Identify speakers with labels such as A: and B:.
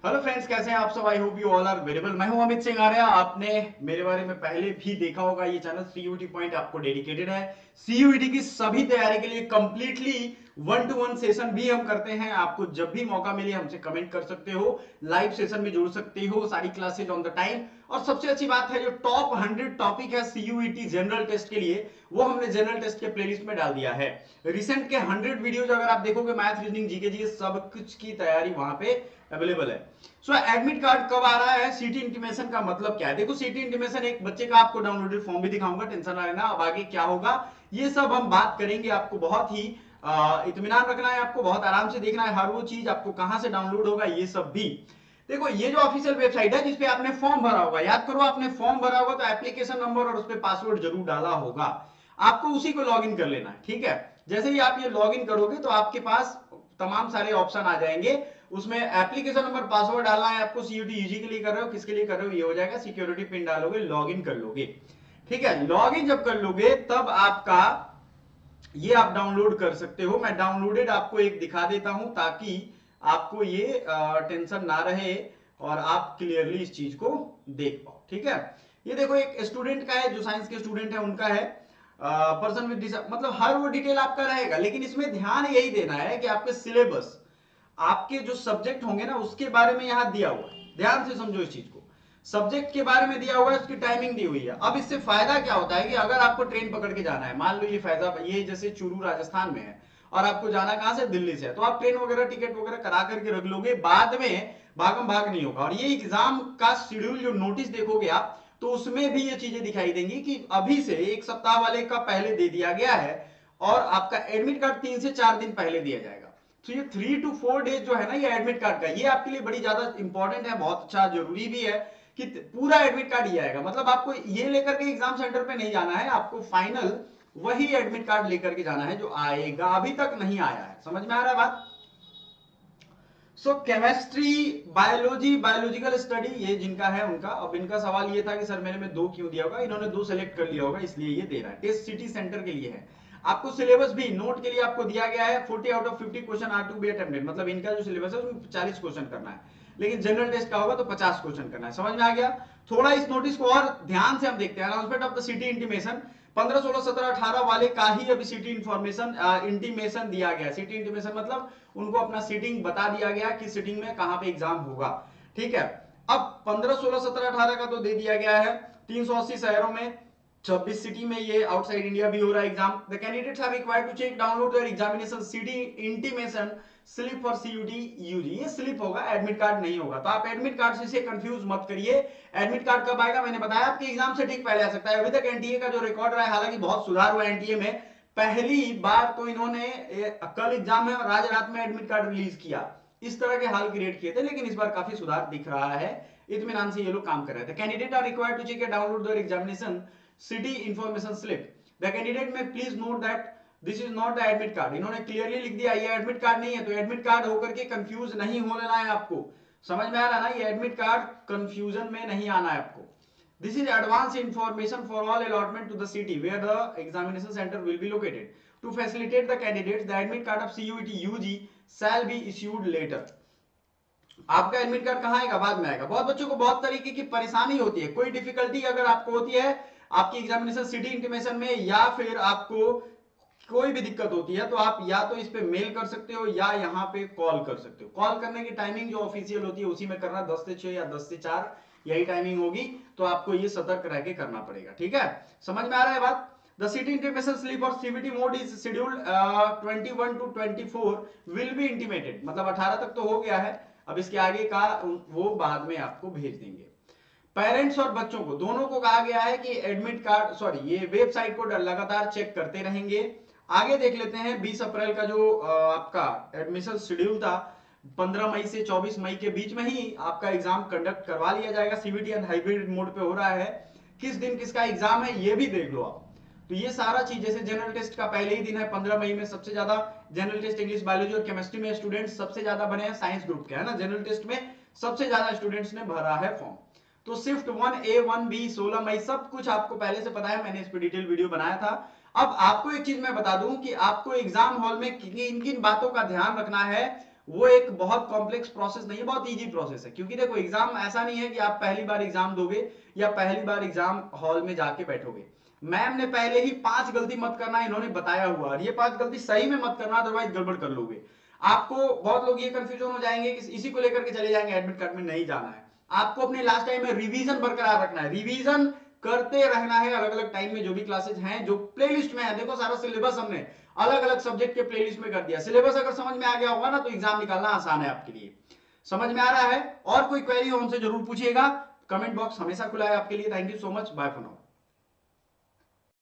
A: Hello friends, कैसे हैं आप सब। I hope you all are very well. मैं हूं अमित सिंह आर्या। आपने मेरे बारे में पहले भी देखा होगा। ये चैनल सीयूटी पॉइंट आपको डेडिकेटेड है। सीयूटी की सभी तैयारी के लिए कंप्लीटली 1-to-1 सेशन भी हम करते हैं। आपको जब भी मौका मिले हमसे कमेंट कर सकते हो, लाइव सेशन में जुड़ सकते हो, सारी क्लासेज ऑन द टाइम। और सबसे अच्छी बात है, जो टॉप 100 टॉपिक है सीयूईटी जनरल टेस्ट के लिए, वो हमने जनरल टेस्ट के प्लेलिस्ट में डाल दिया है। रिसेंट के 100 वीडियोज अगर आप देखोगे, मैथ, रीजनिंग, जीके जी सब कुछ की तैयारी वहां पे अवेलेबल है। सो एडमिट कार्ड कब आ रहा है, सीटी इंटीमेशन का मतलब क्या है। देखो, सीटी इंटीमेशन एक बच्चे का आपको डाउनलोडेड फॉर्म भी दिखाऊंगा, टेंशन ना लेना। अब आगे क्या होगा ये सब हम बात करेंगे। आपको बहुत ही इत्मीनान रखना है, आपको बहुत आराम से देखना है। हर वो चीज आपको कहां से डाउनलोड होगा ये सब भी। देखो, ये जो ऑफिशियल वेबसाइट है जिसपे आपने फॉर्म भरा होगा, याद करो आपने फॉर्म भरा होगा तो एप्लीकेशन नंबर और उस पर पासवर्ड जरूर डाला होगा। आपको उसी को लॉग इन कर लेना है, ठीक है। जैसे ही आप ये लॉग इन करोगे तो आपके पास तमाम सारे ऑप्शन आ जाएंगे। उसमें एप्लीकेशन नंबर, पासवर्ड डालना है आपको। सीयूटी यूजी के लिए कर रहे हो, किसके लिए कर रहे हो, ये हो जाएगा। सिक्योरिटी पिन डालोगे, लॉग इन कर लोगे, ठीक है। लॉग इन जब कर लोगे तब आपका ये आप डाउनलोड कर सकते हो। मैं डाउनलोडेड आपको एक दिखा देता हूं ताकि आपको ये टेंशन ना रहे और आप क्लियरली इस चीज को देख पाओ, ठीक है। ये देखो, एक स्टूडेंट का है, जो साइंस के स्टूडेंट है उनका है। पर्सन विद मतलब हर वो डिटेल आपका रहेगा, लेकिन इसमें ध्यान यही देना है कि आपके सिलेबस, आपके जो सब्जेक्ट होंगे ना उसके बारे में यहां दिया हुआ है। ध्यान से समझो इस चीज को। सब्जेक्ट के बारे में दिया हुआ है, उसकी टाइमिंग दी हुई है। अब इससे फायदा क्या होता है कि अगर आपको ट्रेन पकड़ के जाना है, मान लो ये फैजाबाद, ये जैसे चूरू राजस्थान में है और आपको जाना कहां से, दिल्ली से है, तो आप ट्रेन वगैरह टिकट वगैरह करा करके रख लोगे। बाद में भागम भाग नहीं होगा। और ये एग्जाम का शेड्यूल जो नोटिस देखोगे आप, तो उसमें भी ये चीजें दिखाई देंगी कि अभी से एक सप्ताह वाले का पहले दे दिया गया है और आपका एडमिट कार्ड 3 से 4 दिन पहले दिया जाएगा। तो ये 3 to 4 डेज जो है ना, ये एडमिट कार्ड का, ये आपके लिए बड़ी ज्यादा इंपॉर्टेंट है, बहुत अच्छा जरूरी भी है कि पूरा एडमिट कार्ड ये आएगा। मतलब आपको ये लेकर के एग्जाम सेंटर पे नहीं जाना है, आपको फाइनल वही एडमिट कार्ड लेकर के जाना है जो आएगा। अभी तक नहीं आया है, समझ में आ रहा है बात। सो केमिस्ट्री, बायोलॉजी, बायोलॉजिकल स्टडी, ये जिनका है उनका। अब इनका सवाल ये था कि सर मेरे में 2 क्यों दिया होगा, इन्होंने 2 सेलेक्ट कर लिया होगा इसलिए ये दे रहा है। टेस्ट सिटी सेंटर के लिए है। आपको सिलेबस भी नोट के लिए आपको दिया गया है। 40 out of 50 question are to be attempted, मतलब इनका जो सिलेबस है उसमें 40 क्वेश्चन करना है, लेकिन जनरल टेस्ट का होगा तो 50 क्वेश्चन करना है। समझ में आ गया। थोड़ा इस नोटिस को और ध्यान से हम देखते हैं। Announcement of the city intimation 15, 16, 17, 18 वाले का ही अभी सिटी इंफॉर्मेशन इंटीमेशन दिया गया। सिटी इंटीमेशन मतलब उनको अपना सीटिंग बता दिया गया कि सीटिंग में कहां पे एग्जाम होगा, ठीक है। अब 15, 16, 17, 18 का तो दे दिया गया है। 380 शहरों में, 26 सिटी में ये आउटसाइड इंडिया भी हो रहा है exam. The candidates are required to check download their examination city intimation slip for CUET UG. ये स्लिप होगा, एडमिट कार्ड नहीं होगा। तो आप एडमिट कार्ड से कंफ्यूज मत करिए। एडमिट कार्ड कब आएगा, मैंने बताया आपके एग्जाम से ठीक पहले आ सकता है। अभी तक एनटीए का जो रिकॉर्ड रहा है, हालांकि बहुत सुधार हुआ एनटीए में। पहली बार तो इन्होंने कल एग्जाम है और आज रात में एडमिट कार्ड रिलीज किया, इस तरह के हाल क्रिएट किए थे, लेकिन इस बार काफी सुधार दिख रहा है। इत्मीनान से ये लोग काम कर रहे थे। Candidate are required to check download their examination city information slip. The candidate may please note that this is not the admit card. इन्होंने क्लियरली लिख दिया ये एडमिट कार्ड नहीं है, तो एडमिट कार्ड होकर के कंफ्यूज नहीं हो लेना है आपको। समझ में आ रहा है ना, ये एडमिट कार्ड कंफ्यूजन में नहीं आना है आपको। This is advance information for all allotment to the city where the examination center will be located. To facilitate the candidates, the admit card of CUET UG shall be issued later. आपका admit card कहां आएगा, बाद में आएगा। बहुत बच्चों को बहुत तरीके की परेशानी होती है। कोई डिफिकल्टी अगर आपको होती है आपकी एग्जामिनेशन सिटी इंटीमेशन में, या फिर आपको कोई भी दिक्कत होती है, तो आप या तो इस पे मेल कर सकते हो या यहाँ पे कॉल कर सकते हो। कॉल करने की टाइमिंग जो ऑफिशियल होती है उसी में करना, 10 से 6 या 10 से 4 यही टाइमिंग होगी। तो आपको ये सतर्क रह के करना पड़ेगा, ठीक है। समझ में आ रहा है बात। The city intimation slip or CVT mode is scheduled 21 to 24 will be intimated, मतलब 18 तक तो हो गया है, अब इसके आगे का वो बाद में आपको भेज देंगे। पेरेंट्स और बच्चों को दोनों को कहा गया है कि एडमिट कार्ड, सॉरी, ये वेबसाइट को लगातार चेक करते रहेंगे। आगे देख लेते हैं। 20 अप्रैल का जो आपका एडमिशन शेड्यूल था, 15 मई से 24 मई के बीच में ही आपका एग्जाम कंडक्ट करवा लिया जाएगा। सीबीटी एंड हाइब्रिड मोड पे हो रहा है। किस दिन किसका एग्जाम है ये भी देख लो आप। तो ये सारा चीज, जैसे जनरल टेस्ट का पहले ही दिन है 15 मई में, सबसे ज्यादा जनरल टेस्ट इंग्लिश, बायोलॉजी और केमिस्ट्री में स्टूडेंट्स सबसे ज्यादा बने हैं साइंस ग्रुप के, है ना। जनरल टेस्ट में सबसे ज्यादा स्टूडेंट्स ने भरा है फॉर्म। तो शिफ्ट 1A 1B 16 मई, सब कुछ आपको पहले से पता है, मैंने इस पर डिटेल वीडियो बनाया था। अब आपको एक चीज मैं बता दूं कि आपको एग्जाम हॉल में किन किन बातों का ध्यान रखना है, वो एक बहुत कॉम्प्लेक्स प्रोसेस नहीं है, बहुत इजी प्रोसेस है। क्योंकि देखो एग्जाम ऐसा नहीं है कि आप पहली बार एग्जाम दोगे या पहली बार एग्जाम हॉल में जाके बैठोगे। मैम ने पहले ही 5 गलती मत करना इन्होंने बताया हुआ, और ये 5 गलती सही में मत करना, अदरवाइज गड़बड़ कर लोगे। आपको बहुत लोग ये कंफ्यूजन हो जाएंगे कि इसी को लेकर के चले जाएंगे एडमिट कार्ड में, नहीं जाना है। आपको अपने लास्ट टाइम में रिवीजन बरकरार रखना है, रिवीजन करते रहना है अलग अलग टाइम में जो भी क्लासेज हैं, जो प्लेलिस्ट में है। देखो सारा सिलेबस हमने अलग अलग सब्जेक्ट के प्लेलिस्ट में कर दिया। सिलेबस अगर समझ में आ गया होगा ना तो एग्जाम निकालना आसान है आपके लिए। समझ में आ रहा है? और कोई क्वेरी हो हमसे जरूर पूछिएगा, कमेंट बॉक्स हमेशा खुला है आपके लिए। Thank you so much, bye for now.